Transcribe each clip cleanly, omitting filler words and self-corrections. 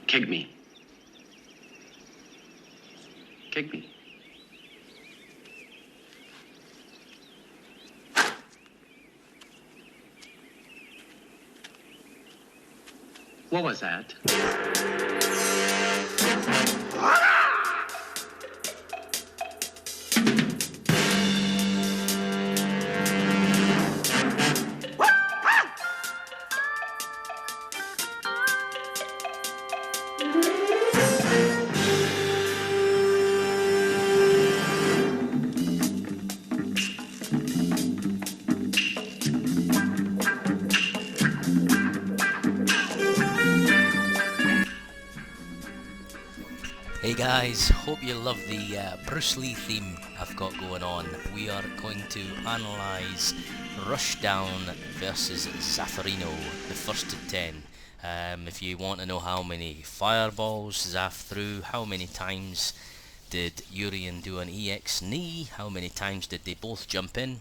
Kick me. Kick me. What was that? Hey guys, hope you love the Bruce Lee theme I've got going on. We are going to analyse Rushdown versus Zaffarino, the first to 10. If you want to know how many fireballs ZAF threw, how many times did Urien do an EX knee, how many times did they both jump in,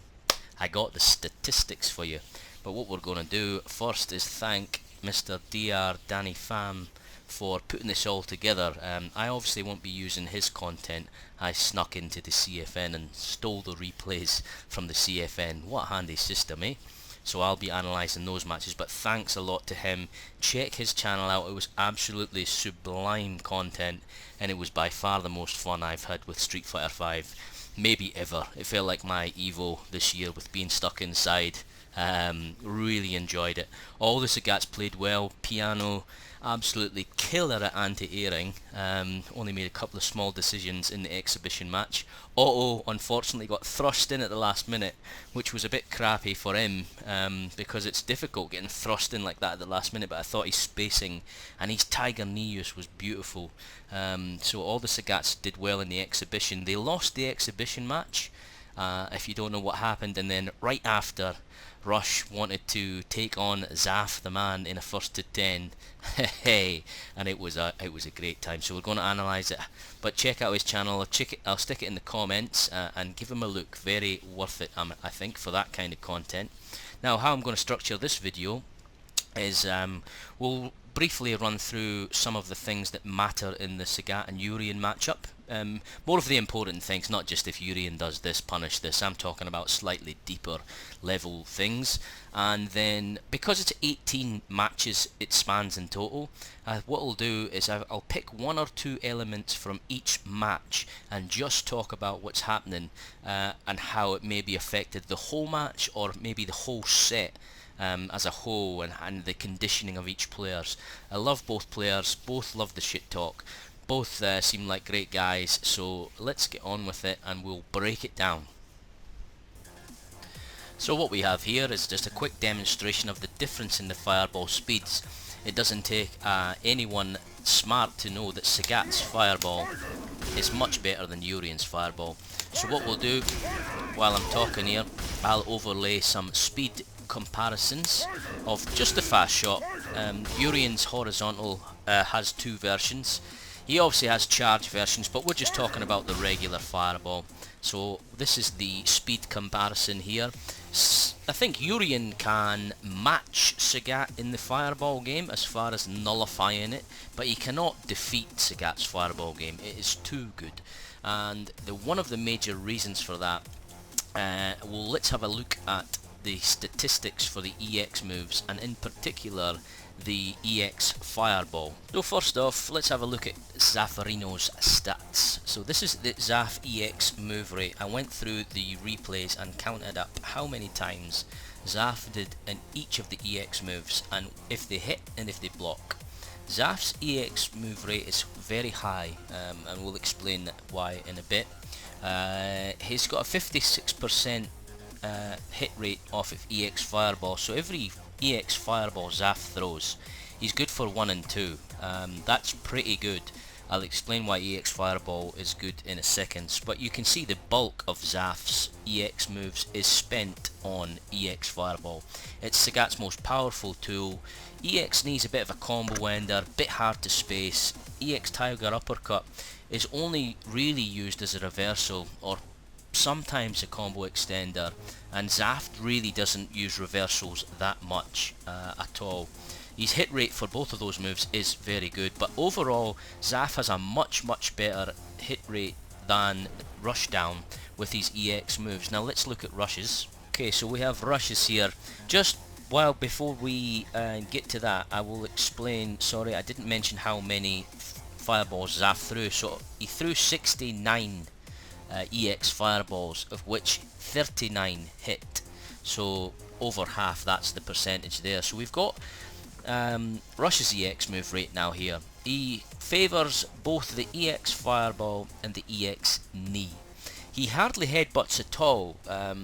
I got the statistics for you. But what we're going to do first is thank Mr. Dr. Danny Pham for putting this all together. I obviously won't be using his content. I snuck into the CFN and stole the replays from the CFN. What a handy system, eh? So I'll be analysing those matches, but thanks a lot to him. Check his channel out, it was absolutely sublime content, and it was by far the most fun I've had with Street Fighter 5, maybe ever. It felt like my Evo this year with being stuck inside. Really enjoyed it. All the Sagats played well. Piano absolutely killer at anti-airing. Only made a couple of small decisions in the exhibition match. Otto unfortunately got thrust in at the last minute, which was a bit crappy for him, because it's difficult getting thrust in like that at the last minute, but I thought his spacing and his Tiger knee use was beautiful. So all the Sagats did well in the exhibition. They lost the exhibition match, if you don't know what happened, and then right after, Rush wanted to take on ZAF the man in a first to 10. Hey, and it was a great time. So we're going to analyse it, but check out his channel. I'll stick it in the comments, and give him a look. Very worth it, I think, for that kind of content. Now, how I'm going to structure this video is we'll briefly run through some of the things that matter in the Sagat and Urien matchup. More of the important things, not just if Urien does this, punish this. I'm talking about slightly deeper level things. And then, because it's 18 matches it spans in total, what I'll do is I'll pick one or two elements from each match and just talk about what's happening, and how it maybe affected the whole match or maybe the whole set as a whole, and the conditioning of each players. I love both players, both love the shit talk, both seem like great guys, so let's get on with it and we'll break it down. So what we have here is just a quick demonstration of the difference in the fireball speeds. It doesn't take anyone smart to know that Sagat's fireball is much better than Urien's fireball. So what we'll do, while I'm talking here, I'll overlay some speed comparisons of just the fast shot. Urien's horizontal has two versions. He obviously has charge versions, but we're just talking about the regular fireball. So this is the speed comparison here. I think Urien can match Sagat in the fireball game as far as nullifying it, but he cannot defeat Sagat's fireball game. It is too good, and one of the major reasons for that, well, let's have a look at the statistics for the EX moves, and in particular the EX fireball. So first off, let's have a look at Zaffarino's stats. So this is the ZAF EX move rate. I went through the replays and counted up how many times ZAF did in each of the EX moves, and if they hit and if they block. ZAF's EX move rate is very high, and we'll explain why in a bit. He's got a 56% hit rate off of EX fireball, so every EX fireball ZAF throws, he's good for 1 and 2. That's pretty good. I'll explain why EX fireball is good in a second, but you can see the bulk of ZAF's EX moves is spent on EX fireball. It's Sagat's most powerful tool. EX knee's a bit of a combo ender, bit hard to space. EX tiger uppercut is only really used as a reversal or sometimes a combo extender, and ZAF really doesn't use reversals that much at all. His hit rate for both of those moves is very good, but overall ZAF has a much better hit rate than Rushdown with his EX moves. Now let's look at rushes. Okay, so we have rushes here. Just before we get to that, I will explain, sorry I didn't mention how many fireballs ZAF threw. So he threw 69 EX fireballs, of which 39 hit. So over half, that's the percentage there. So we've got Rush's EX move right now here. He favours both the EX fireball and the EX knee. He hardly headbutts at all. I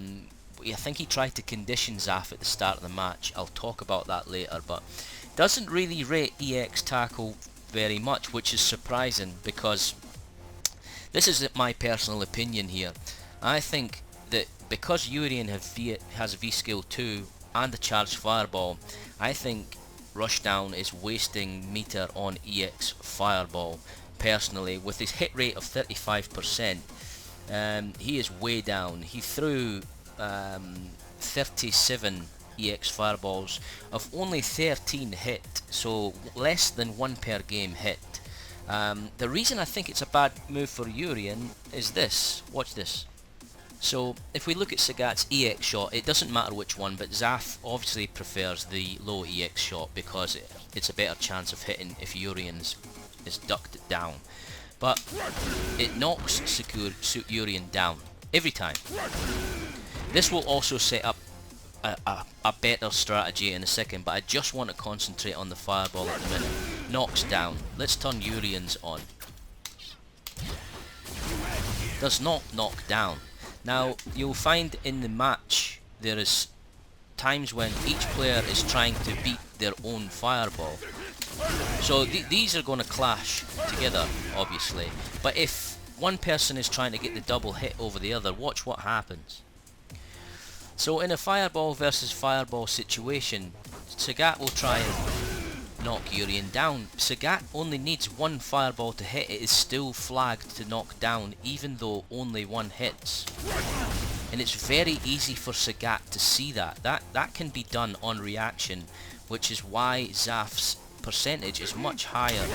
think he tried to condition ZAF at the start of the match. I'll talk about that later, but doesn't really rate EX tackle very much, which is surprising because this is my personal opinion here. I think that because Urien has V skill 2 and a charged fireball, I think Rushdown is wasting meter on EX fireball. Personally, with his hit rate of 35%, he is way down. He threw 37 EX fireballs, of only 13 hit, so less than 1 per game hit. The reason I think it's a bad move for Urien is this. Watch this. So if we look at Sagat's EX shot, it doesn't matter which one, but ZAF obviously prefers the low EX shot because it's a better chance of hitting if Urien is ducked down. But it knocks Urien down every time. This will also set up a better strategy in a second, but I just want to concentrate on the fireball at the minute. Knocks down. Let's turn Urien's on. Does not knock down. Now you'll find in the match there is times when each player is trying to beat their own fireball. So these are going to clash together, obviously. But if one person is trying to get the double hit over the other, watch what happens. So in a fireball versus fireball situation, Sagat will try and knock Urien down. Sagat only needs one fireball to hit. It is still flagged to knock down even though only one hits. And it's very easy for Sagat to see that. That can be done on reaction, which is why ZAF's percentage is much higher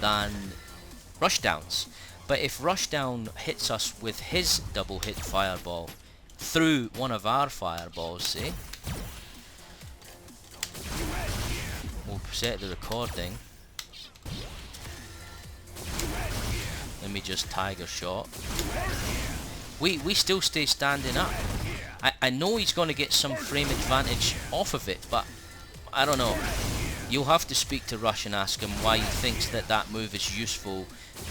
than Rushdown's. But if Rushdown hits us with his double hit fireball through one of our fireballs, say, we'll set the recording. Let me just tiger shot. We still stay standing up. I know he's going to get some frame advantage off of it, but I don't know. You'll have to speak to Rush and ask him why he thinks that move is useful,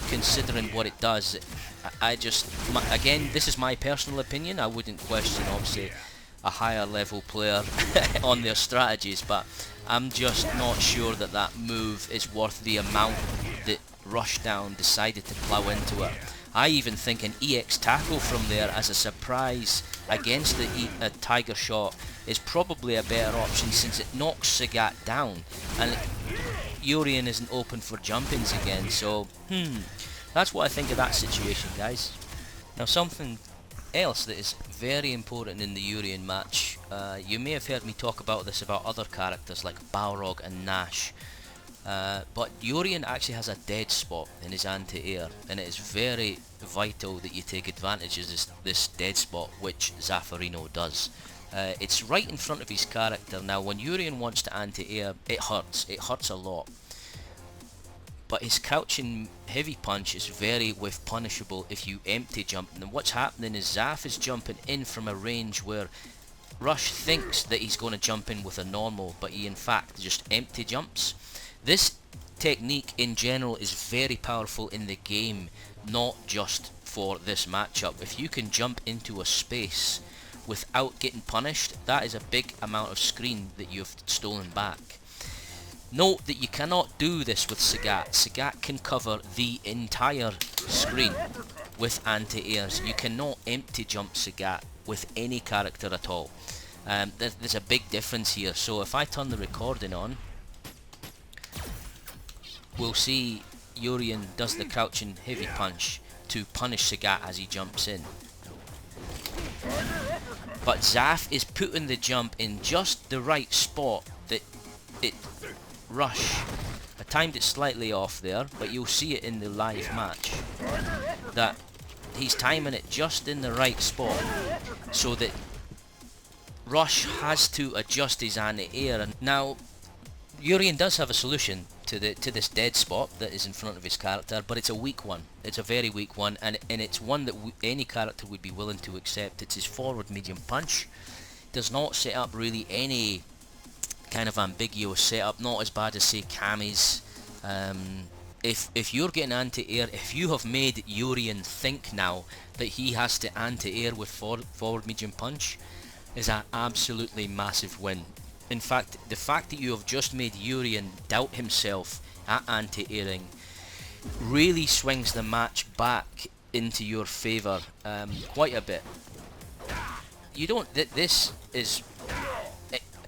considering what it does. Again, this is my personal opinion. I wouldn't question, obviously, a higher level player on their strategies, but I'm just not sure that move is worth the amount that Rushdown decided to plough into it. I even think an EX tackle from there as a surprise against the Tiger Shot is probably a better option, since it knocks Sagat down and Urien isn't open for jump-ins again. So that's what I think of that situation, guys. Now something else that is very important in the Urien match, you may have heard me talk about this about other characters like Balrog and Nash, but Urien actually has a dead spot in his anti-air, and it is very vital that you take advantage of this dead spot, which Zaffarino does. It's right in front of his character. Now when Urien wants to anti-air, it hurts a lot, but his crouching heavy punch is very whiff punishable if you empty jump. And what's happening is ZAF is jumping in from a range where Rush thinks that he's going to jump in with a normal, but he in fact just empty jumps. This technique in general is very powerful in the game, not just for this matchup. If you can jump into a space without getting punished, that is a big amount of screen that you've stolen back. Note that you cannot do this with Sagat. Sagat can cover the entire screen with anti-airs. You cannot empty jump Sagat with any character at all. There's a big difference here. So if I turn the recording on, we'll see Urien does the crouching heavy punch to punish Sagat as he jumps in. But ZAF is putting the jump in just the right spot that Rush, I timed it slightly off there, but you'll see it in the live match that he's timing it just in the right spot, so that Rush has to adjust his anti-air. And now Urien does have a solution to this dead spot that is in front of his character, but it's a weak one. It's a very weak one, and it's one that any character would be willing to accept. It's his forward medium punch. Does not set up really any kind of ambiguous setup, not as bad as say Kami's. If you're getting anti-air, if you have made Urien think now that he has to anti-air with forward medium punch, is an absolutely massive win. In fact, the fact that you have just made Urien doubt himself at anti-airing really swings the match back into your favour quite a bit. You don't. This is.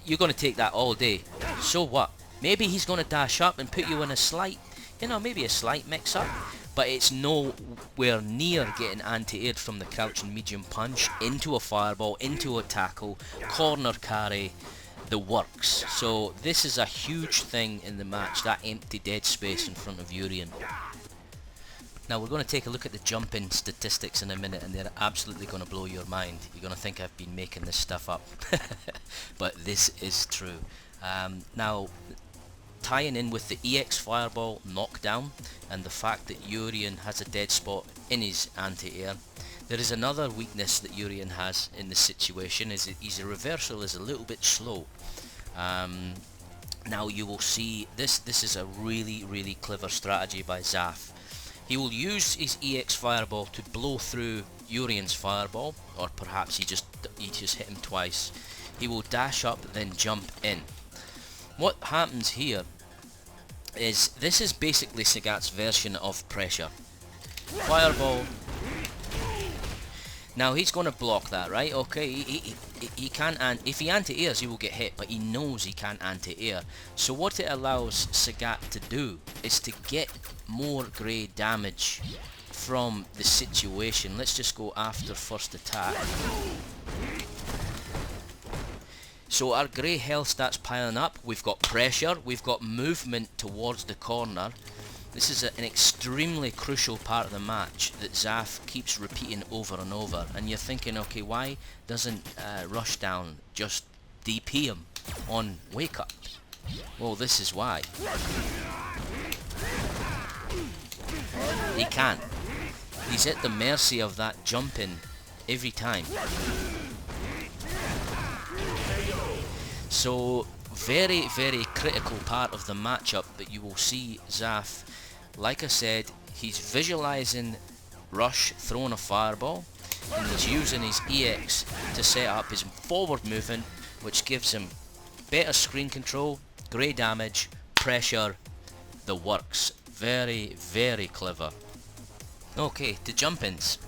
You're going to take that all day. So what? Maybe he's going to dash up and put you in a slight, maybe a slight mix-up. But it's nowhere near getting anti-aired from the crouching medium punch into a fireball, into a tackle, corner carry, the works. So this is a huge thing in the match, that empty dead space in front of Urien. Now we're going to take a look at the jumping statistics in a minute, and they're absolutely going to blow your mind. You're going to think I've been making this stuff up, but this is true. Now, tying in with the EX Fireball knockdown and the fact that Urien has a dead spot in his anti-air, there is another weakness that Urien has in this situation, is that his reversal is a little bit slow. Now you will see this is a really clever strategy by ZAF. He will use his EX Fireball to blow through Urien's Fireball, or perhaps he just hit him twice. He will dash up, then jump in. What happens here is, this is basically Sagat's version of pressure. Fireball. Now he's going to block that, right? Okay, he can't, and if he anti-airs he will get hit, but he knows he can't anti-air. So what it allows Sagat to do is to get more grey damage from the situation. Let's just go after first attack. So our grey health starts piling up. We've got pressure, we've got movement towards the corner. This is an extremely crucial part of the match that ZAF keeps repeating over and over. And you're thinking, okay, why doesn't Rushdown just DP him on wake up? Well, this is why. He can't. He's at the mercy of that jumping every time. So, very critical part of the matchup that you will see ZAF. Like I said, he's visualizing Rush throwing a fireball, and he's using his EX to set up his forward movement, which gives him better screen control, grey damage, pressure, the works. Very clever. Okay, to jump-ins.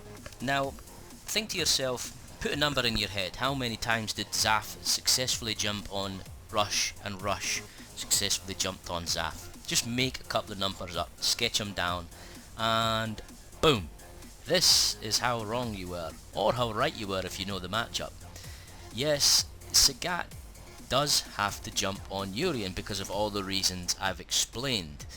Now, think to yourself, put a number in your head. How many times did ZAF successfully jump on Rush, and Rush successfully jumped on ZAF? Just make a couple of numbers up, sketch them down, and boom. This is how wrong you were, or how right you were if you know the matchup. Yes, Sagat does have to jump on Urien because of all the reasons I've explained.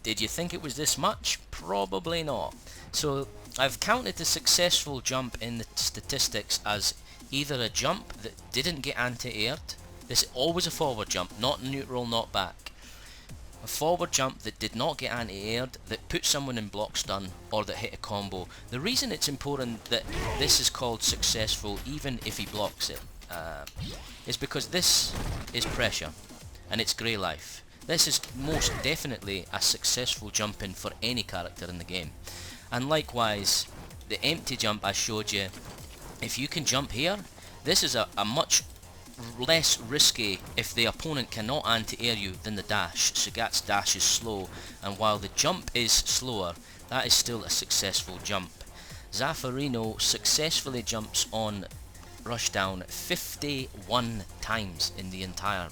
Did you think it was this much? Probably not. So I've counted the successful jump in the statistics as either a jump that didn't get anti-aired. This is always a forward jump, not neutral, not back. A forward jump that did not get anti-aired, that put someone in block stun, or that hit a combo. The reason it's important that this is called successful even if he blocks it is because this is pressure and it's grey life. This is most definitely a successful jump in for any character in the game. And likewise, the empty jump I showed you, if you can jump here, this is a much less risky if the opponent cannot anti-air you than the dash. Sagat's dash is slow, and while the jump is slower, that is still a successful jump. Zaffarino successfully jumps on Rushdown 51 times in the entire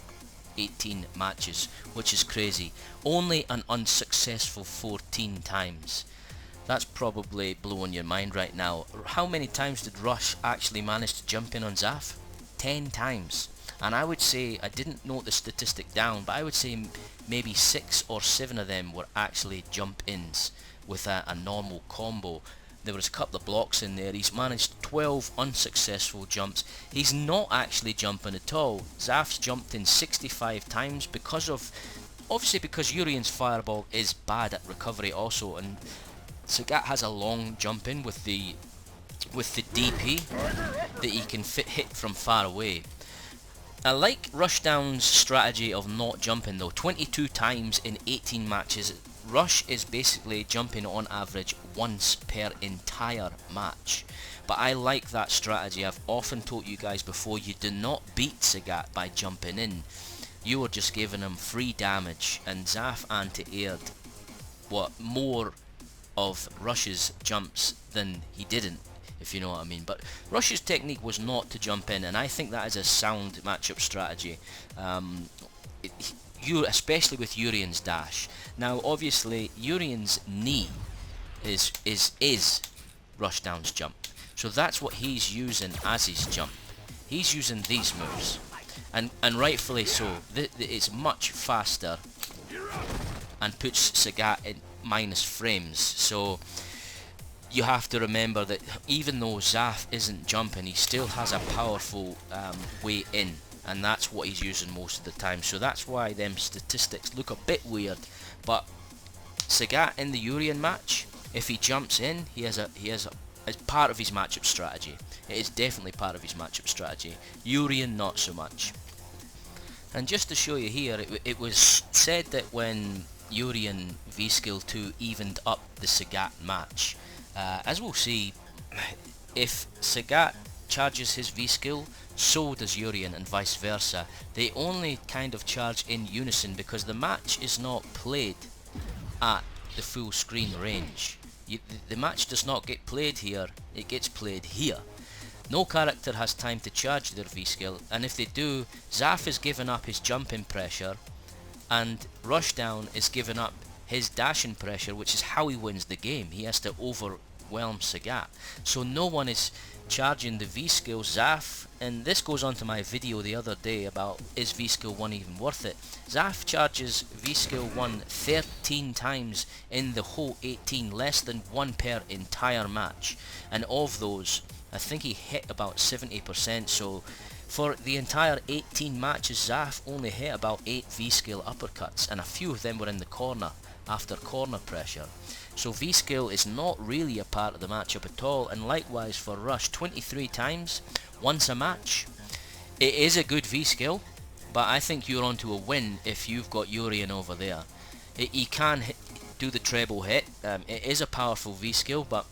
18 matches, which is crazy. Only an unsuccessful 14 times. That's probably blowing your mind right now. How many times did Rush actually manage to jump in on ZAF? 10 times. and I would say, I didn't note the statistic down, but I would say maybe 6 or 7 of them were actually jump-ins with a normal combo. There was a couple of blocks in there. He's managed 12 unsuccessful jumps. He's not actually jumping at all. ZAF's jumped in 65 times obviously because Urien's fireball is bad at recovery also, and Sagat has a long jump in with the DP that he can hit from far away. I like Rushdown's strategy of not jumping though. 22 times in 18 matches. Rush is basically jumping on average once per entire match. But I like that strategy. I've often told you guys before, you do not beat Sagat by jumping in. You are just giving him free damage, and ZAF anti-aired more of Rush's jumps than he didn't, if you know what I mean. But Rush's technique was not to jump in, and I think that is a sound matchup strategy. Especially with Urien's dash. Now obviously Urien's knee is Rushdown's jump, so that's what he's using as his jump. He's using these moves, and rightfully so. It's much faster and puts Sagat in minus frames. So you have to remember that even though ZAF isn't jumping, he still has a powerful way in, and that's what he's using most of the time. So that's why them statistics look a bit weird. But Sagat in the Urien match, if he jumps in, he has as part of his matchup strategy. It is definitely part of his matchup strategy. Urien not so much. And just to show you here, it was said that when Urien V-Skill 2 evened up the Sagat match, as we'll see, if Sagat charges his V-Skill, so does Urien, and vice versa. They only kind of charge in unison because the match is not played at the full screen range. The match does not get played here, it gets played here. No character has time to charge their V-Skill, and if they do, ZAF is giving up his jumping pressure, and Rushdown is giving up his dashing pressure, which is how he wins the game. He has to overwhelm Sagat. So no one is charging the V-Skill. ZAF, and this goes on to my video the other day about is V-Skill 1 even worth it. ZAF charges V-Skill 1 13 times in the whole 18, less than 1 per entire match, and of those I think he hit about 70%, so for the entire 18 matches ZAF only hit about 8 V-Skill uppercuts, and a few of them were in the corner after corner pressure. So V-Skill is not really a part of the matchup at all, and likewise for Rush, 23 times once a match. It is a good V-Skill, but I think you're onto a win if you've got Urien over there. He can do the treble hit. It is a powerful V-Skill, but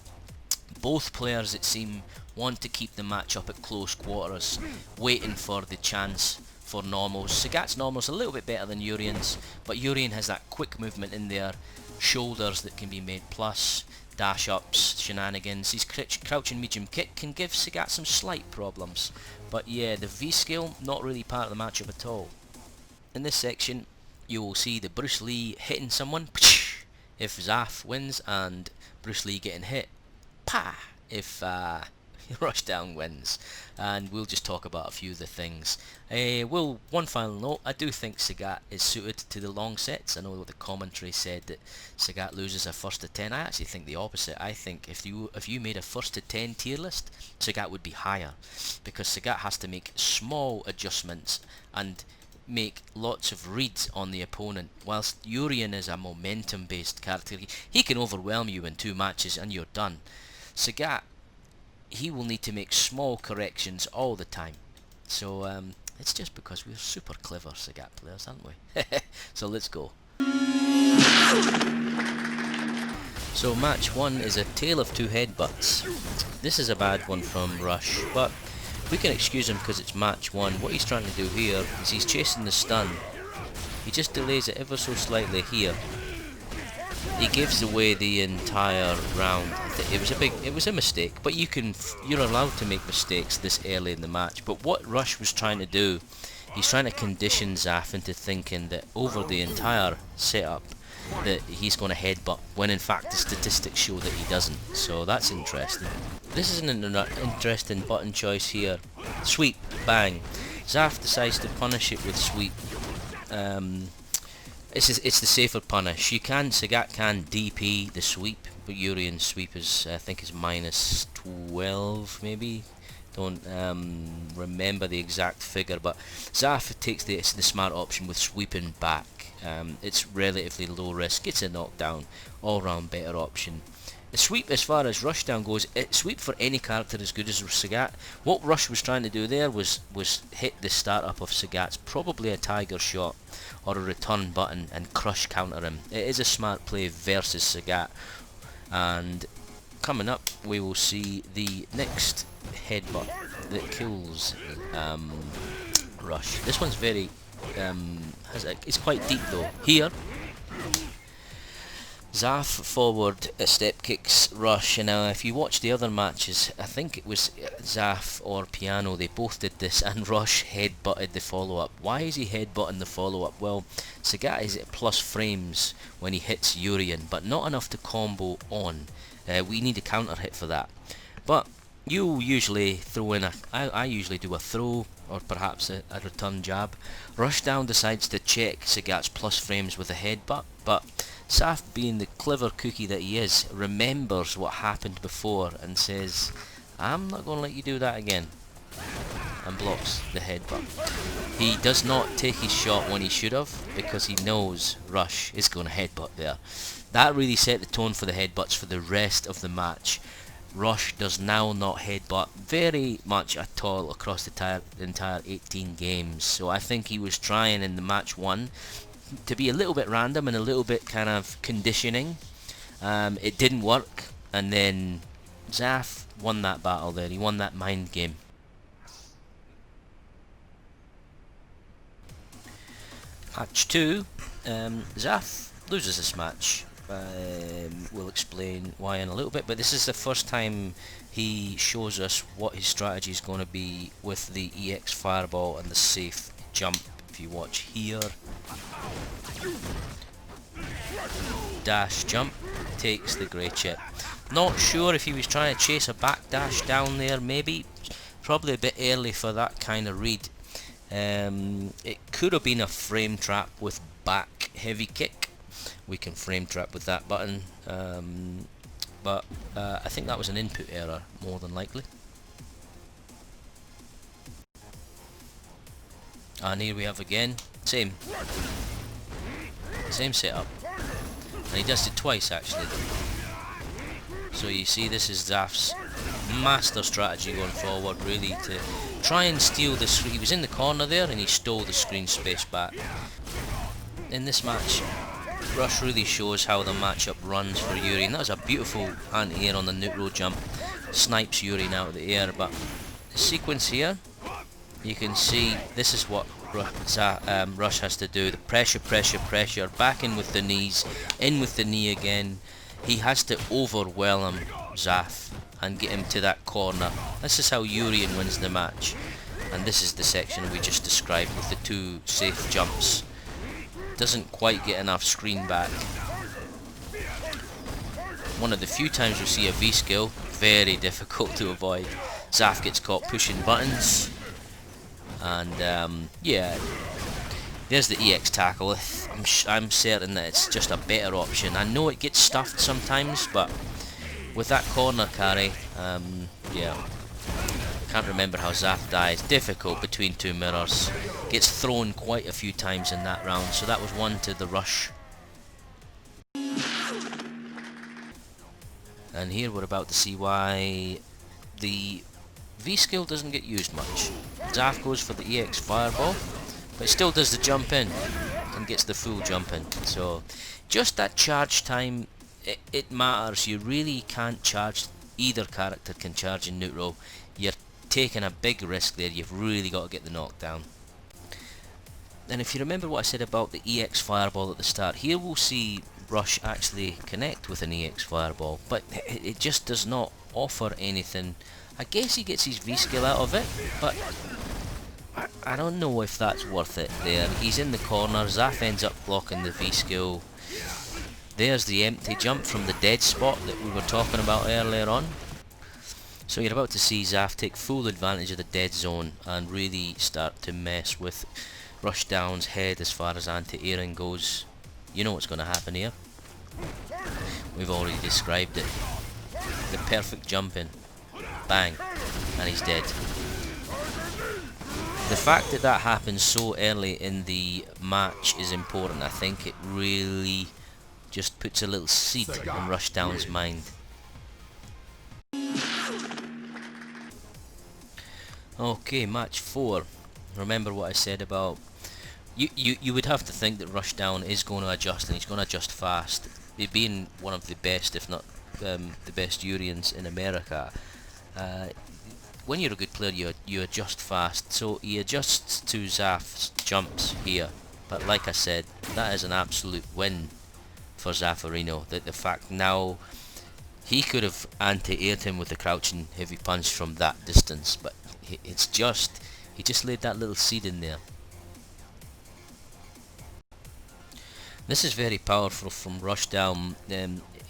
both players, it seems, want to keep the match up at close quarters, waiting for the chance for normals. Sagat's normals a little bit better than Urien's, but Urien has that quick movement in there, shoulders that can be made plus, dash ups, shenanigans. His crouching medium kick can give Sagat some slight problems, but yeah, the V-Skill not really part of the matchup at all. In this section you will see the Bruce Lee hitting someone if ZAF wins, and Bruce Lee getting hit if Rushdown wins, and we'll just talk about a few of the things. One final note, I do think Sagat is suited to the long sets. I know what the commentary said that Sagat loses a first to 10. I actually think the opposite. I think if you made a first to 10 tier list, Sagat would be higher, because Sagat has to make small adjustments and make lots of reads on the opponent, whilst Urien is a momentum based character. He can overwhelm you in 2 matches and you're done. Sagat, he will need to make small corrections all the time. So it's just because we're super clever Sagat players, aren't we? So let's go. So match 1 is a tale of 2 headbutts. This is a bad one from Rush, but we can excuse him because it's match 1. What he's trying to do here is he's chasing the stun. He just delays it ever so slightly here. He gives away the entire round. It was a mistake, but you're allowed to make mistakes this early in the match. But what Rush was trying to do, he's trying to condition ZAF into thinking that over the entire setup that he's going to headbutt, when in fact the statistics show that he doesn't. So that's interesting. This is an interesting button choice here. Sweep, bang. ZAF decides to punish it with sweep. It's the safer punish. Sagat can DP the sweep, but Urien's sweep is, I think, is minus 12 maybe. Don't remember the exact figure, but ZAF takes the smart option with sweeping back. It's relatively low risk, it's a knockdown, all round better option. The sweep, as far as Rushdown goes, sweep for any character as good as Sagat. What Rush was trying to do there was hit the startup of Sagat's, probably a tiger shot or a return button, and crush counter him. It is a smart play versus Sagat. And coming up, we will see the next headbutt that kills Rush. This one's very it's quite deep though. Here, ZAF forward step kicks Rush, and now if you watch the other matches, I think it was ZAF or Piano, they both did this, and Rush headbutted the follow-up. Why is he headbutting the follow-up? Well, Sagat is at plus frames when he hits Urien, but not enough to combo on. We need a counter hit for that. But you usually throw in I usually do a throw, or perhaps a return jab. Rushdown decides to check Sagat's plus frames with a headbutt, but ZAF, being the clever cookie that he is, remembers what happened before and says, I'm not going to let you do that again, and blocks the headbutt. He does not take his shot when he should have, because he knows Rush is going to headbutt there. That really set the tone for the headbutts for the rest of the match. Rush does now not headbutt very much at all across the entire 18 games, so I think he was trying in the match 1 to be a little bit random and a little bit kind of conditioning. It didn't work, and then ZAF won that battle there. He won that mind game. Match 2, ZAF loses this match. We'll explain why in a little bit, but this is the first time he shows us what his strategy is going to be with the EX Fireball and the safe jump. If you watch here, dash jump takes the grey chip. Not sure if he was trying to chase a back dash down there, maybe. Probably a bit early for that kind of read. It could have been a frame trap with back heavy kick. We can frame trap with that button, but I think that was an input error more than likely. And here we have again, same setup, and he does it twice actually. So you see, this is ZAF's master strategy going forward, really, to try and steal the screen. He was in the corner there and he stole the screen space back. In this match, Rush really shows how the matchup runs for Urien. That was a beautiful anti-air on the neutral jump, snipes Urien out of the air, but the sequence here, you can see this is what Rush has to do. The pressure, back in with the knees, in with the knee again. He has to overwhelm ZAF and get him to that corner. This is how Urien wins the match, and this is the section we just described with the 2 safe jumps. Doesn't quite get enough screen back. One of the few times we see a V-skill, very difficult to avoid. ZAF gets caught pushing buttons, and yeah, there's the EX tackle. I'm certain that it's just a better option. I know it gets stuffed sometimes, but with that corner carry, yeah, can't remember how ZAF dies. Difficult between 2 mirrors. Gets thrown quite a few times in that round, so that was 1 to the Rush. And here we're about to see why the V-skill doesn't get used much. ZAF goes for the EX Fireball, but it still does the jump in and gets the full jump in. So just that charge time, it matters. You really can't charge. Either character can charge in neutral. You're taking a big risk there. You've really got to get the knockdown. And if you remember what I said about the EX Fireball at the start, here we'll see Rush actually connect with an EX Fireball, but it just does not offer anything. I guess he gets his V-skill out of it, but I don't know if that's worth it there. He's in the corner, ZAF ends up blocking the V-skill. There's the empty jump from the dead spot that we were talking about earlier on. So you're about to see ZAF take full advantage of the dead zone and really start to mess with Rushdown's head as far as anti-airing goes. You know what's going to happen here. We've already described it. The perfect jump in. Bang. And he's dead. The fact that that happens so early in the match is important. I think it really just puts a little seed in Rushdown's mind. Okay, match 4. Remember what I said about you would have to think that Rushdown is going to adjust, and he's going to adjust fast. Being one of the best, if not the best Uriens in America, when you're a good player, you adjust fast. So he adjusts to ZAF's jumps here, but like I said, that is an absolute win for Zaffarino. That the fact now he could have anti-aired him with the crouching heavy punch from that distance, but it's just he just laid that little seed in there. This is very powerful from Rushdown.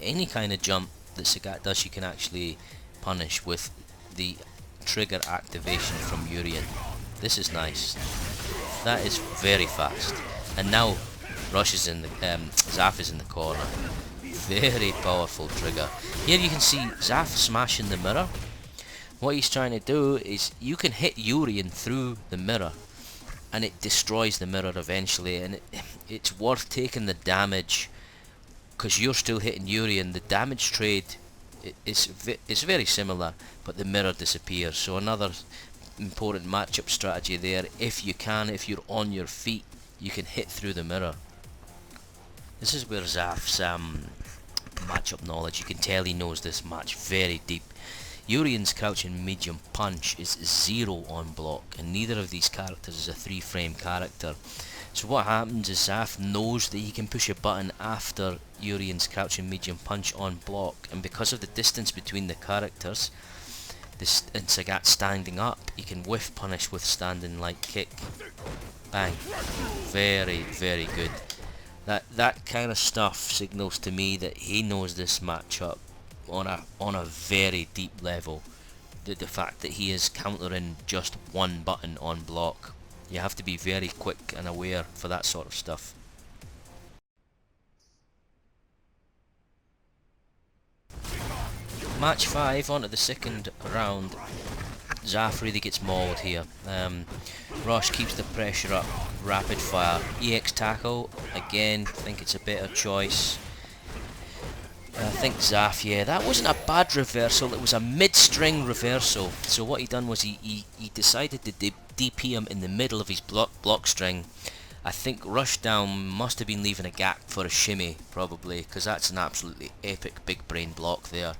Any kind of jump that Sagat does, you can actually punish with the trigger activation from Urien. This is nice. That is very fast. And now Rush is in the ZAF is in the corner. Very powerful trigger. Here you can see ZAF smashing the mirror. What he's trying to do is you can hit Urien through the mirror, and it destroys the mirror eventually, and it's worth taking the damage because you're still hitting Urien. The damage trade is very similar, but the mirror disappears. So another important matchup strategy there. If you're on your feet, you can hit through the mirror. This is where ZAF's matchup knowledge, you can tell he knows this match very deep. Urien's crouching medium punch is 0 on block, and neither of these characters is a 3-frame character. So what happens is ZAF knows that he can push a button after Urien's crouching medium punch on block, and because of the distance between the characters, and Sagat standing up, he can whiff punish with standing light kick. Bang. Very, very good. That kind of stuff signals to me that he knows this matchup on a very deep level. The fact that he is countering just one button on block. You have to be very quick and aware for that sort of stuff. Match 5, on to the second round. ZAF really gets mauled here. Rush keeps the pressure up, rapid fire. EX tackle, again, I think it's a better choice. I think ZAF, yeah, that wasn't a bad reversal, it was a mid-string reversal. So what he done was he decided to DP him in the middle of his block string. I think Rushdown must have been leaving a gap for a shimmy, probably, because that's an absolutely epic big brain block there.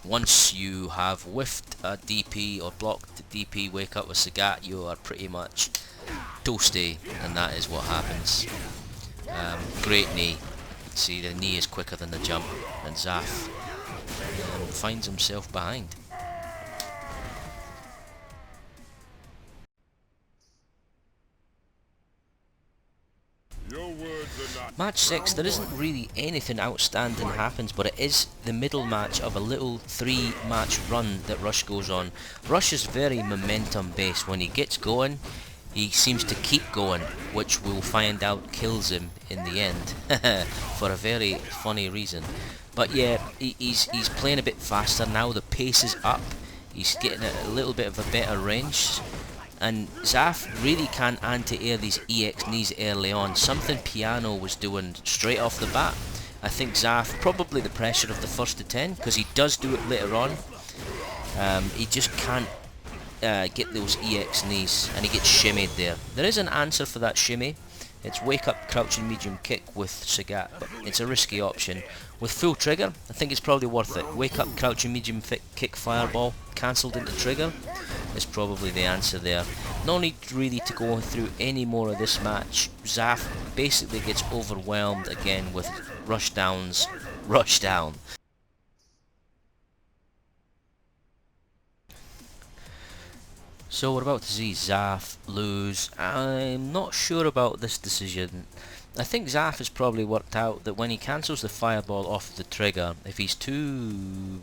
Once you have whiffed a DP or blocked the DP, wake up with Sagat, you are pretty much toasty, and that is what happens. Great knee. See, the knee is quicker than the jump, and ZAF finds himself behind. Match 6, there isn't really anything outstanding happens, but it is the middle match of a little 3-match run that Rush goes on. Rush is very momentum based. When he gets going, he seems to keep going, which we'll find out kills him in the end, for a very funny reason. But yeah, he's playing a bit faster now, the pace is up, he's getting a little bit of a better range. And ZAF really can anti-air these EX knees early on, something Piano was doing straight off the bat. I think ZAF, probably the pressure of the first to 10, because he does do it later on. He just can't get those EX knees, and he gets shimmied there. There is an answer for that shimmy. It's wake up crouching medium kick with Sagat, but it's a risky option. With full trigger, I think it's probably worth it. Wake up crouching medium kick fireball, cancelled into trigger, is probably the answer there. No need really to go through any more of this match. ZAF basically gets overwhelmed again with Rushdown's Rushdown. So we're about to see ZAF lose. I'm not sure about this decision. I think ZAF has probably worked out that when he cancels the fireball off the trigger, if he's too...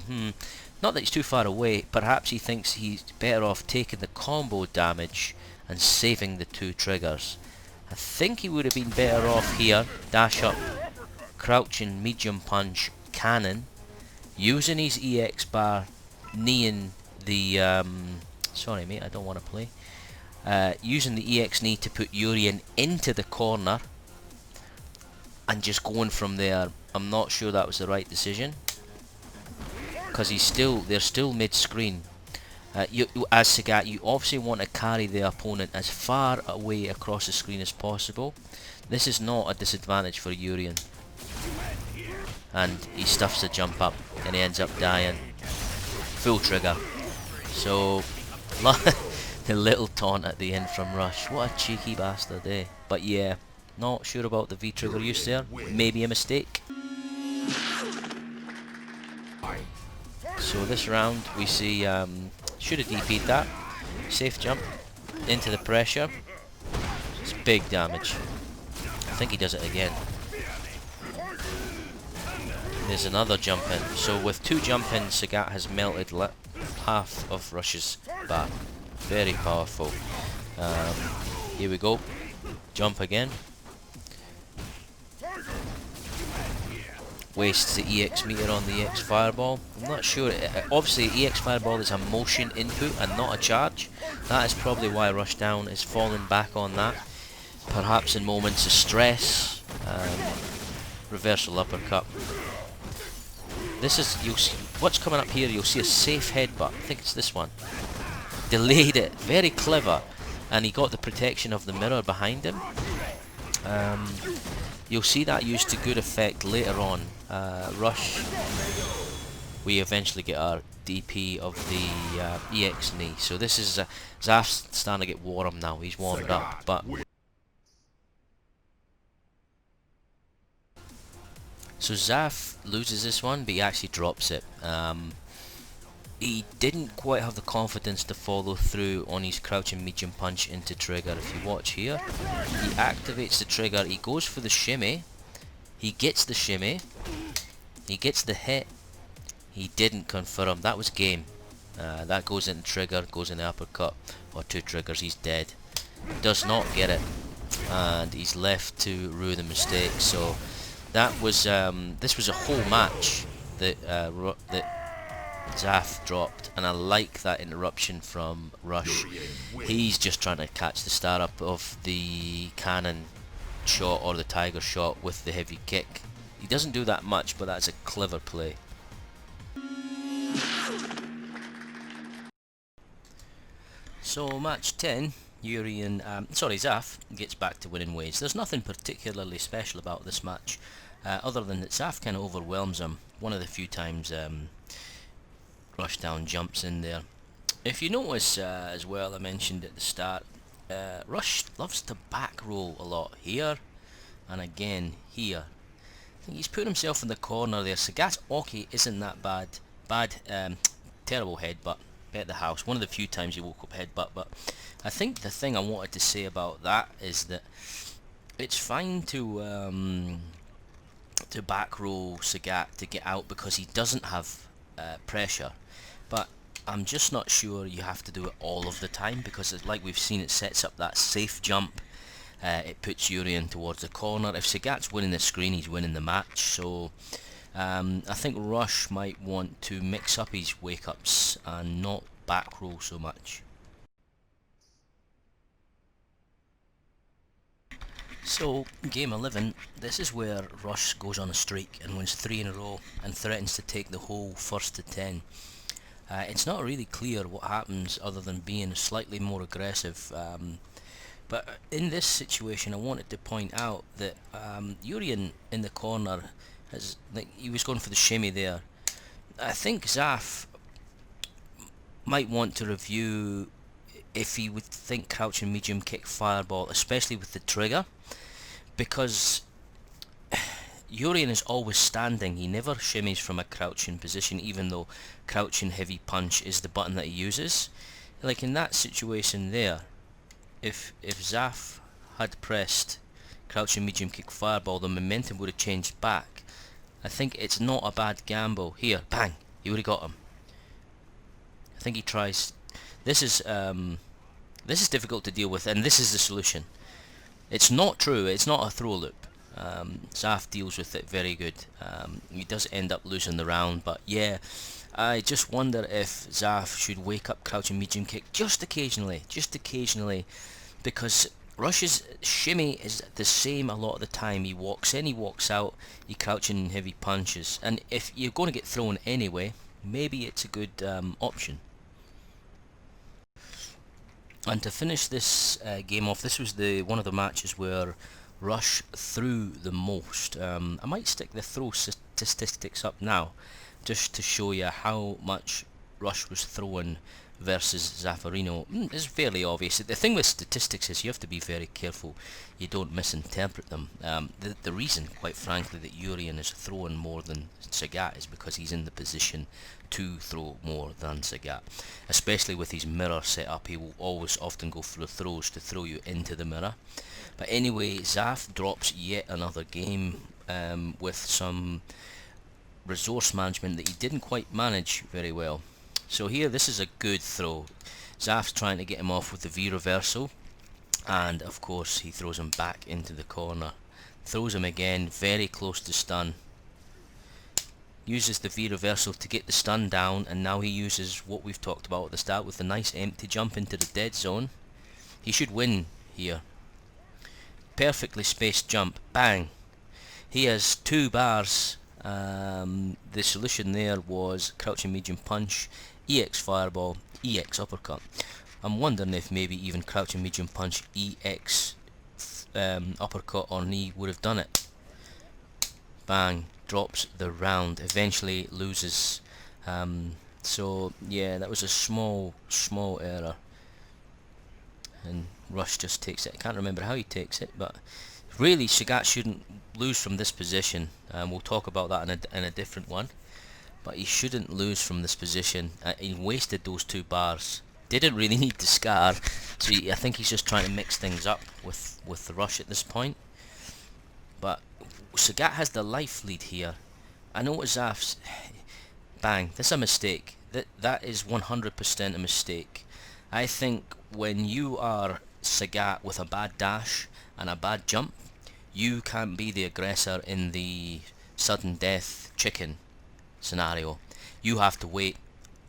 Not that he's too far away, perhaps he thinks he's better off taking the combo damage and saving the 2 triggers. I think he would have been better off here, dash up, crouching medium punch, cannon, using his EX bar, kneeing the, sorry mate, I don't want to play, using the EX knee to put Urien into the corner, and just going from there. I'm not sure that was the right decision, because they're still mid-screen. As Sagat, you obviously want to carry the opponent as far away across the screen as possible. This is not a disadvantage for Urien. And he stuffs the jump up, and he ends up dying. Full trigger. So, the little taunt at the end from Rush. What a cheeky bastard, eh? But yeah, not sure about the V-trigger use there. Maybe a mistake. So this round we see, should have DP'd that. Safe jump into the pressure. It's big damage. I think he does it again. There's another jump in. So with 2 jump ins, Sagat has melted half of Rush's back. Very powerful. Here we go. Jump again. Wastes the EX meter on the EX fireball. I'm not sure. Obviously, EX fireball is a motion input and not a charge. That is probably why Rushdown is falling back on that. Perhaps in moments of stress. Reversal uppercut. This is, what's coming up here, you'll see a safe headbutt. I think it's this one. Delayed it. Very clever. And he got the protection of the mirror behind him. You'll see that used to good effect later on. Rush, we eventually get our DP of the EX knee. So this is ZAF's starting to get warm now. He's warmed up, but so ZAF loses this one, but he actually drops it. He didn't quite have the confidence to follow through on his crouching medium punch into trigger. If you watch here, he activates the trigger, he goes for the shimmy, he gets the shimmy, he gets the hit, he didn't confirm. That was game. That goes into trigger, goes in the uppercut, or 2 triggers, he's dead. Does not get it, and he's left to rue the mistake. So that was, this was a whole match that ZAF dropped, and I like that interruption from Rush. He's just trying to catch the start up of the cannon shot or the tiger shot with the heavy kick. He doesn't do that much, but that's a clever play. So match 10, Urien, ZAF gets back to winning ways. There's nothing particularly special about this match, other than that ZAF kind of overwhelms him. One of the few times Rushdown jumps in there. If you notice as well, I mentioned at the start, Rush loves to back roll a lot here and again here. I think he's put himself in the corner there. Sagat's Oki isn't that bad. Terrible headbutt. Bet the house. One of the few times he woke up headbutt. But I think the thing I wanted to say about that is that it's fine to back roll Sagat to get out because he doesn't have pressure. But I'm just not sure you have to do it all of the time, because like we've seen, it sets up that safe jump. It puts Urien towards the corner. If Sagat's winning the screen, he's winning the match. So I think Rush might want to mix up his wake-ups and not back roll so much. So game 11, this is where Rush goes on a streak and wins 3 in a row and threatens to take the whole first to 10. It's not really clear what happens other than being slightly more aggressive. But in this situation, I wanted to point out that Urien in the corner, he was going for the shimmy there. I think ZAF might want to review if he would think crouching medium kick fireball, especially with the trigger, because Urien is always standing. He never shimmies from a crouching position, even though crouching heavy punch is the button that he uses. Like in that situation there, if ZAF had pressed crouching medium kick fireball, the momentum would have changed back. I think it's not a bad gamble. Here, bang, he would have got him. think he tries. This is difficult to deal with, and this is the solution. It's not true. It's not a throw loop. ZAF deals with it very good. He does end up losing the round, but yeah, I just wonder if ZAF should wake up crouching medium kick just occasionally, because Rush's shimmy is the same a lot of the time. He walks in, he walks out, he crouching heavy punches, and if you're going to get thrown anyway, maybe it's a good option. And to finish this game off, this was one of the matches where Rush threw the most. I might stick the throw statistics up now, just to show you how much Rush was throwing versus Zaffarino. It's fairly obvious. The thing with statistics is you have to be very careful you don't misinterpret them. The reason, quite frankly, that Urien is throwing more than Sagat is because he's in the position to throw more than Sagat. Especially with his mirror set up, he will always often go for the throws to throw you into the mirror. But anyway, ZAF drops yet another game with some resource management that he didn't quite manage very well. So here, this is a good throw. ZAF's trying to get him off with the V reversal, and of course he throws him back into the corner. Throws him again, very close to stun. Uses the V reversal to get the stun down, and now he uses what we've talked about at the start with the nice empty jump into the dead zone. He should win here. Perfectly spaced jump, bang. He has 2 bars. The solution there was crouching medium punch, EX fireball, EX uppercut. I'm wondering if maybe even crouching medium punch, EX uppercut or knee would have done it. Bang, drops the round, eventually loses. So yeah, that was a small error, and Rush just takes it. I can't remember how he takes it, but really Sagat shouldn't lose from this position. We'll talk about that in a different one, but he shouldn't lose from this position. He wasted those 2 bars. Didn't really need to scar, so I think he's just trying to mix things up with the Rush at this point. But Sagat has the life lead here. I know what ZAF's... Bang, that's a mistake. That is 100% a mistake. I think when you are Sagat with a bad dash and a bad jump, you can't be the aggressor in the sudden death chicken scenario. You have to wait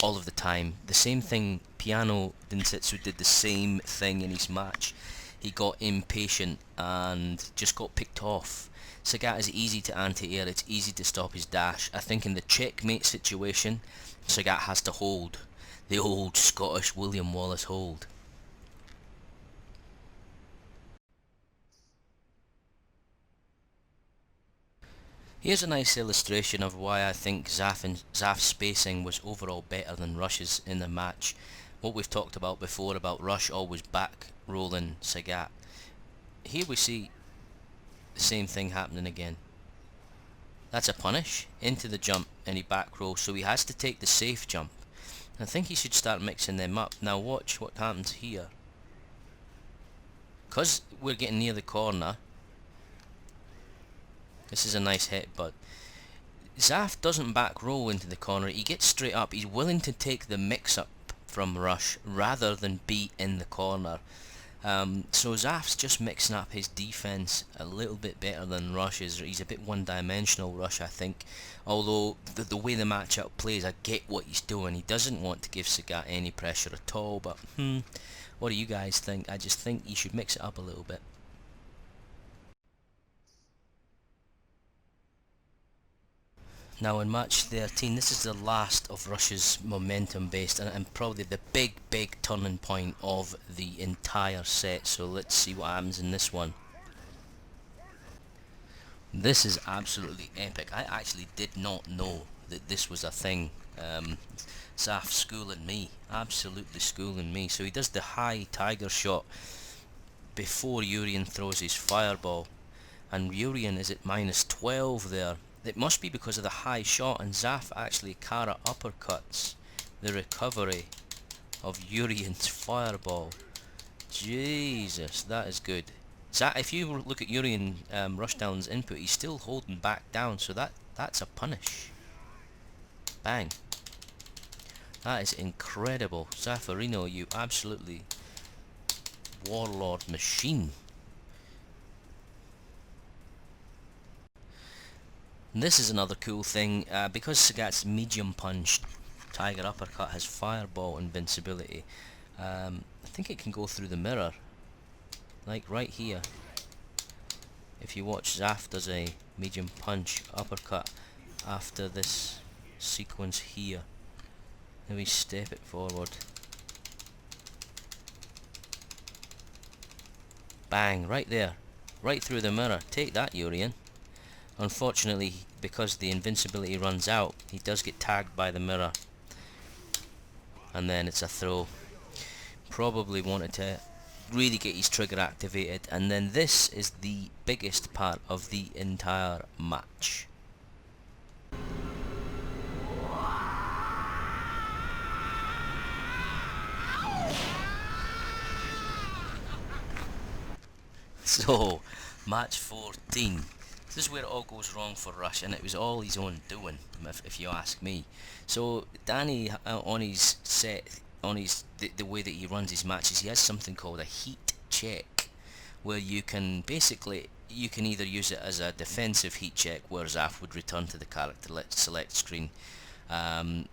all of the time. The same thing, Piano Densitsu did the same thing in his match. He got impatient and just got picked off. Sagat is easy to anti-air, it's easy to stop his dash. I think in the checkmate situation, Sagat has to hold the old Scottish William Wallace hold. Here's a nice illustration of why I think ZAF's spacing was overall better than Rush's in the match. What we've talked about before about Rush always back rolling Sagat. Here we see the same thing happening again. That's a punish into the jump and he back rolls, so he has to take the safe jump. I think he should start mixing them up. Now watch what happens here. Because we're getting near the corner, this is a nice hit, but ZAF doesn't back roll into the corner. He gets straight up. He's willing to take the mix up from Rush rather than be in the corner. So ZAF's just mixing up his defense a little bit better than Rush's. He's a bit one-dimensional, Rush, I think. Although the way the matchup plays, I get what he's doing. He doesn't want to give Sagat any pressure at all. But what do you guys think? I just think he should mix it up a little bit. Now in match 13, this is the last of Rush's momentum based and probably the big turning point of the entire set. So let's see what happens in this one. This is absolutely epic. I actually did not know that this was a thing. ZAF schooling me, absolutely schooling me. So he does the high tiger shot before Urien throws his fireball, and Urien is at -12 there. It must be because of the high shot, and ZAF actually Kara uppercuts the recovery of Urien's fireball. Jesus, that is good. If you look at Urien Rushdown's input, he's still holding back down, so that's a punish. Bang. That is incredible. Zaffarino, you absolutely warlord machine. And this is another cool thing, because Sagat's medium punch Tiger Uppercut has fireball invincibility. I think it can go through the mirror, like right here. If you watch, ZAF does a medium punch uppercut after this sequence here. Let me step it forward. Bang, right there, right through the mirror. Take that, Urien. Unfortunately, because the invincibility runs out, he does get tagged by the mirror, and then it's a throw. Probably wanted to really get his trigger activated, and then this is the biggest part of the entire match. So, match 14. This is where it all goes wrong for Rush, and it was all his own doing, if you ask me. So Danny, on his set, on his the way that he runs his matches, he has something called a heat check, where you can basically either use it as a defensive heat check, where ZAF would return to the character select screen, and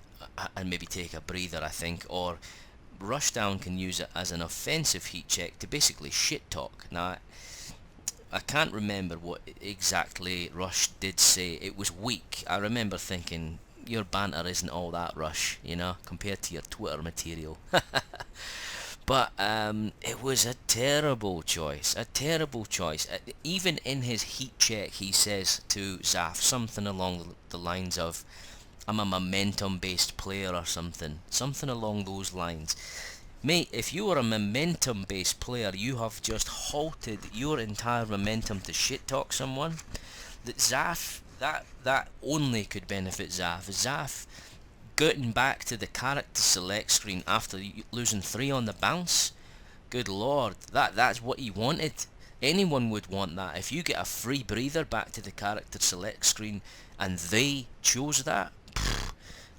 maybe take a breather, I think, or Rushdown can use it as an offensive heat check to basically shit talk. Now, I can't remember what exactly Rush did say. It was weak. I remember thinking, your banter isn't all that, Rush, you know, compared to your Twitter material. But it was a terrible choice, a terrible choice. Even in his heat check, he says to ZAF something along the lines of, I'm a momentum-based player or something along those lines. Mate, if you are a momentum-based player, you have just halted your entire momentum to shit-talk someone. That ZAF, that only could benefit ZAF. ZAF getting back to the character select screen after losing 3 on the bounce. Good lord, that's what he wanted. Anyone would want that. If you get a free breather back to the character select screen and they chose that,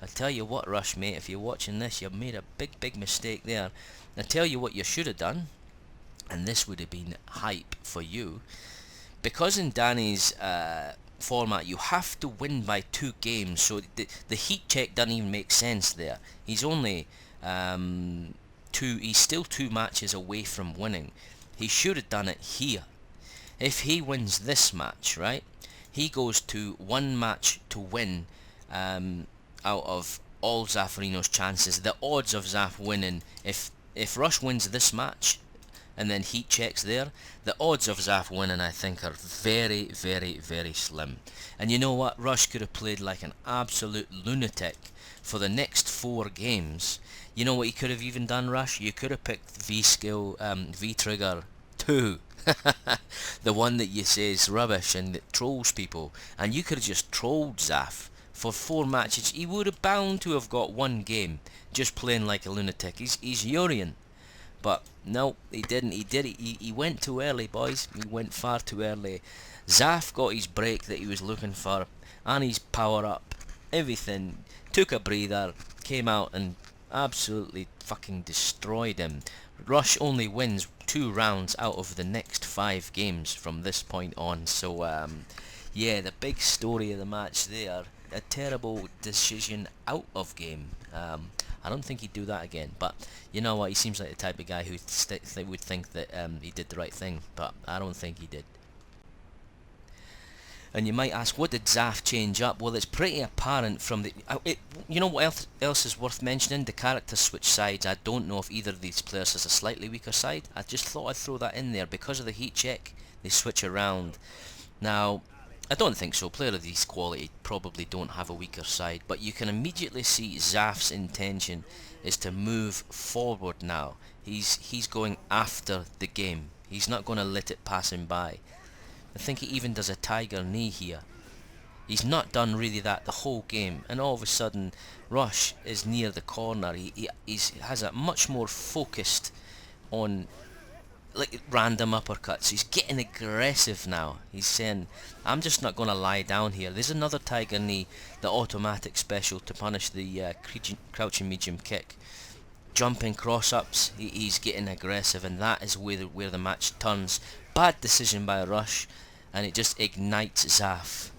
I tell you what, Rush, mate, if you're watching this, you've made a big mistake there. I tell you what you should have done, and this would have been hype for you, because in Danny's format you have to win by 2 games, so the heat check doesn't even make sense there. He's only he's still 2 matches away from winning. He should have done it here. If he wins this match, right, he goes to 1 match to win out of all Zaffarino's chances. The odds of ZAF winning, if Rush wins this match and then heat checks there, the odds of ZAF winning, I think, are very slim. And you know what? Rush could have played like an absolute lunatic for the next 4 games. You know what he could have even done, Rush? You could have picked V-Trigger 2. The one that you say is rubbish and that trolls people, and you could have just trolled ZAF for 4 matches. He would have bound to have got 1 game just playing like a lunatic. He's Urien. But no, he didn't. He went too early, boys. He went far too early. ZAF got his break that he was looking for, and his power up, everything. Took a breather, came out and absolutely fucking destroyed him. Rush only wins 2 rounds out of the next 5 games from this point on. So yeah, the big story of the match there, a terrible decision out of game. I don't think he'd do that again, but you know what, he seems like the type of guy who would think that he did the right thing, but I don't think he did. And you might ask, what did ZAF change up? Well, it's pretty apparent from the... you know what else is worth mentioning? The character switch sides. I don't know if either of these players has a slightly weaker side. I just thought I'd throw that in there. Because of the heat check, they switch around. Now, I don't think so. Player of these quality probably don't have a weaker side, but you can immediately see ZAF's intention is to move forward now. He's going after the game. He's not going to let it pass him by. I think he even does a tiger knee here. He's not done really that the whole game, and all of a sudden Rush is near the corner. He has a much more focused on like random uppercuts. He's getting aggressive now. He's saying, I'm just not going to lie down here. There's another tiger knee, the automatic special to punish the crouching medium kick. Jumping cross-ups, he's getting aggressive, and that is where the match turns. Bad decision by Rush, and it just ignites ZAF.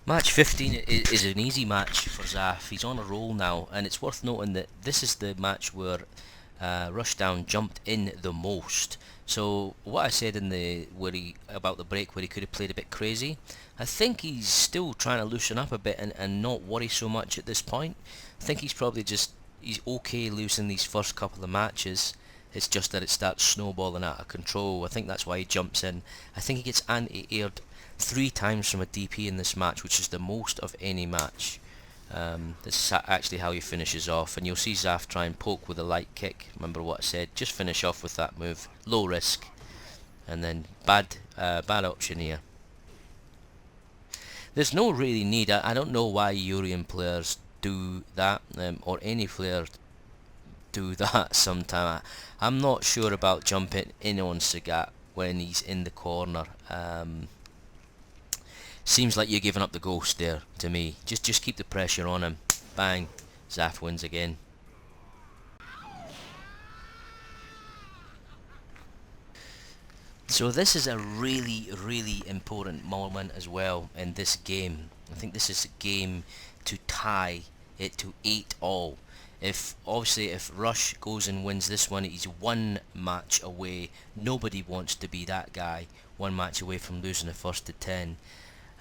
Match 15 is an easy match for ZAF. He's on a roll now, and it's worth noting that this is the match where Rushdown jumped in the most. So what I said in about the break where he could have played a bit crazy, I think he's still trying to loosen up a bit and not worry so much at this point. I think he's probably he's okay losing these first couple of matches. It's just that it starts snowballing out of control. I think that's why he jumps in. I think he gets anti-aired 3 times from a DP in this match, which is the most of any match. This is actually how he finishes off, and you'll see ZAF try and poke with a light kick. Remember what I said, just finish off with that move, low risk, and then bad option here. There's no really need. I don't know why Urien players do that, or any player do that sometime. I'm not sure about jumping in on Sagat when he's in the corner. Seems like you're giving up the ghost there to me. Just keep the pressure on him. Bang. ZAF wins again. So this is a really, really important moment as well in this game. I think this is a game to tie it to 8-all. If Rush goes and wins this one, he's 1 match away. Nobody wants to be that guy. 1 match away from losing the first to 10.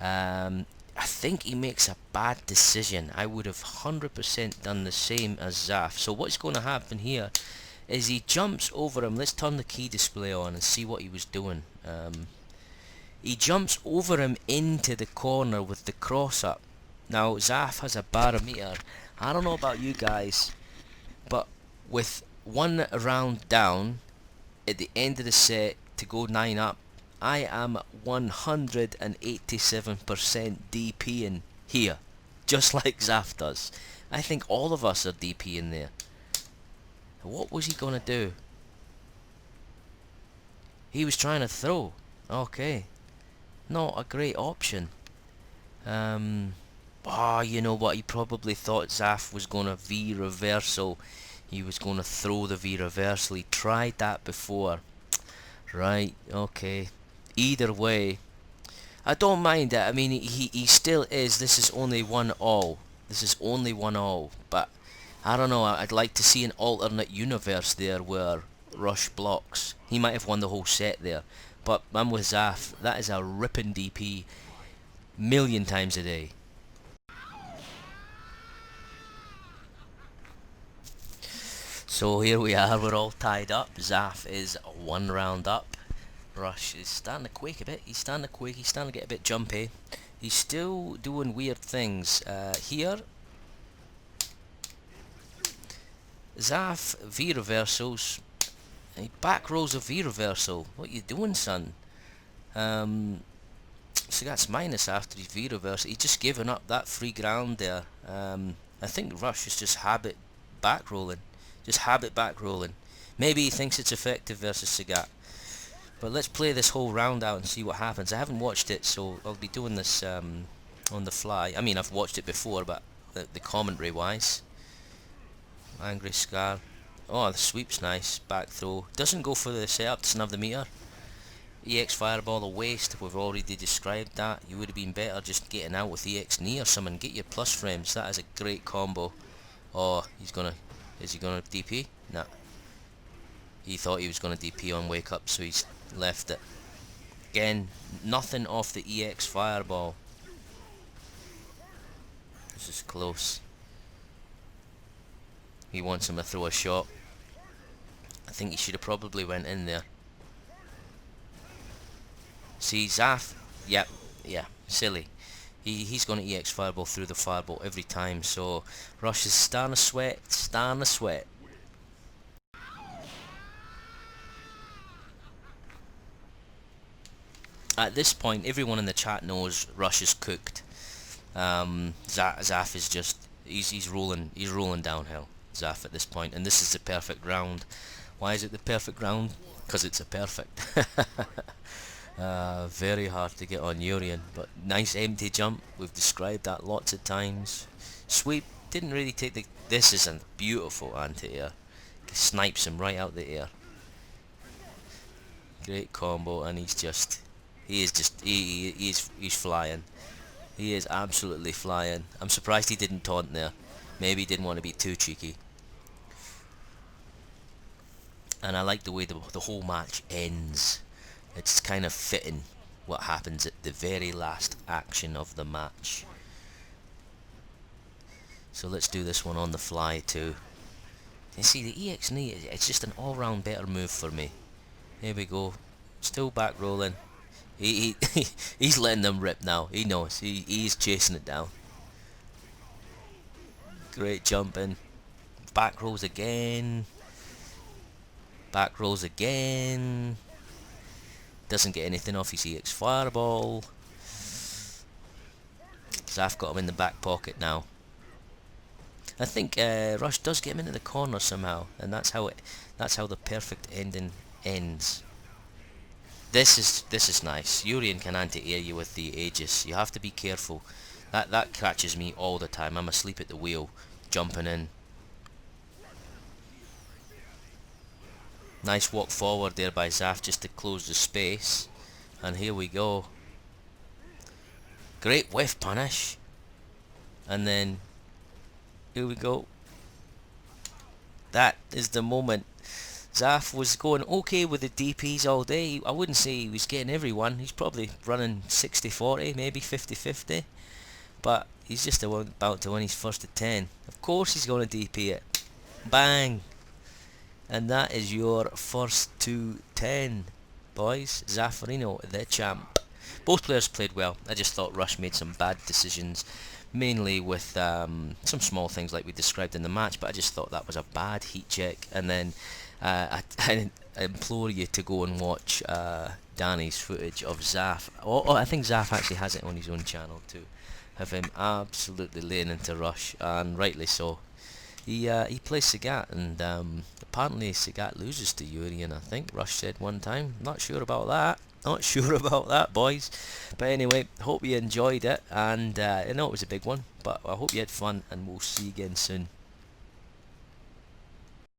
I think he makes a bad decision. I would have 100% done the same as ZAF. So what's going to happen here is he jumps over him. Let's turn the key display on and see what he was doing. He jumps over him into the corner with the cross up. Now ZAF has a barometer. I don't know about you guys, but with 1 round down at the end of the set to go 9 up, I am 187% DPing here, just like ZAF does. I think all of us are DPing there. What was he gonna do? He was trying to throw. Okay, not a great option. You know what? He probably thought ZAF was gonna V reversal. He was gonna throw the V reversal. He tried that before. Right. Okay. Either way, I don't mind it. I mean, he still is. This is only 1-all. This is only 1-all. But I don't know. I'd like to see an alternate universe there where Rush blocks. He might have won the whole set there. But I'm with ZAF. That is a ripping DP, million times a day. So here we are. We're all tied up. ZAF is 1 round up. Rush is starting to quake a bit. He's starting to quake. He's starting to get a bit jumpy. He's still doing weird things. Here, ZAF V reversals. He back rolls a V reversal. What you doing, son? So that's minus after his V reversal. He's just given up that free ground there. I think Rush is just habit back rolling. Just habit back rolling. Maybe he thinks it's effective versus Sagat. But let's play this whole round out and see what happens. I haven't watched it, so I'll be doing this on the fly. I mean, I've watched it before, but the commentary wise. Angry Scar. Oh, the sweep's nice. Back throw. Doesn't go for the setup, doesn't have the meter. EX Fireball, a waste. We've already described that. You would have been better just getting out with EX knee or something. Get your plus frames. That is a great combo. Oh, is he gonna DP? Nah. He thought he was gonna DP on wake up, so he's left it. Again, nothing off the EX Fireball. This is close. He wants him to throw a shot. I think he should have probably went in there. See, ZAF, yeah, silly. He's going to EX Fireball through the Fireball every time, so Rush is starting to sweat, At this point, everyone in the chat knows Rush is cooked. ZAF is just, he's rolling downhill. ZAF at this point, and this is the perfect round. Why is it the perfect round? Because it's a perfect. Very hard to get on Urien, but nice empty jump. We've described that lots of times. Sweep didn't really take the. This is a beautiful anti-air. Snipes him right out the air. Great combo, and he's flying. He is absolutely flying. I'm surprised he didn't taunt there. Maybe he didn't want to be too cheeky. And I like the way the whole match ends. It's kind of fitting what happens at the very last action of the match. So let's do this one on the fly too. You see, the EX knee, it's just an all-round better move for me. Here we go. Still back rolling. He's letting them rip now. He knows. He's chasing it down. Great jumping. Back rolls again. Back rolls again. Doesn't get anything off his EX fireball. ZAF got him in the back pocket now. I think Rush does get him into the corner somehow, and that's how the perfect ending ends. This is nice. Urien can anti-air you with the Aegis. You have to be careful. That catches me all the time. I'm asleep at the wheel, jumping in. Nice walk forward there by ZAF just to close the space. And here we go. Great whiff punish. And then here we go. That is the moment. ZAF was going okay with the DPs all day. I wouldn't say he was getting everyone. He's probably running 60-40, maybe 50-50. But he's just about to win his first of 10. Of course he's going to DP it. Bang! And that is your first to 10, boys. Zafirino, the champ. Both players played well. I just thought Rush made some bad decisions, mainly with some small things like we described in the match, but I just thought that was a bad heat check. And then I implore you to go and watch Danny's footage of ZAF. I think ZAF actually has it on his own channel too. Have him absolutely laying into Rush, and rightly so. He plays Sagat, and apparently Sagat loses to Urien, I think Rush said one time. Not sure about that. Not sure about that, boys. But anyway, hope you enjoyed it, and I know it was a big one, but I hope you had fun, and we'll see you again soon.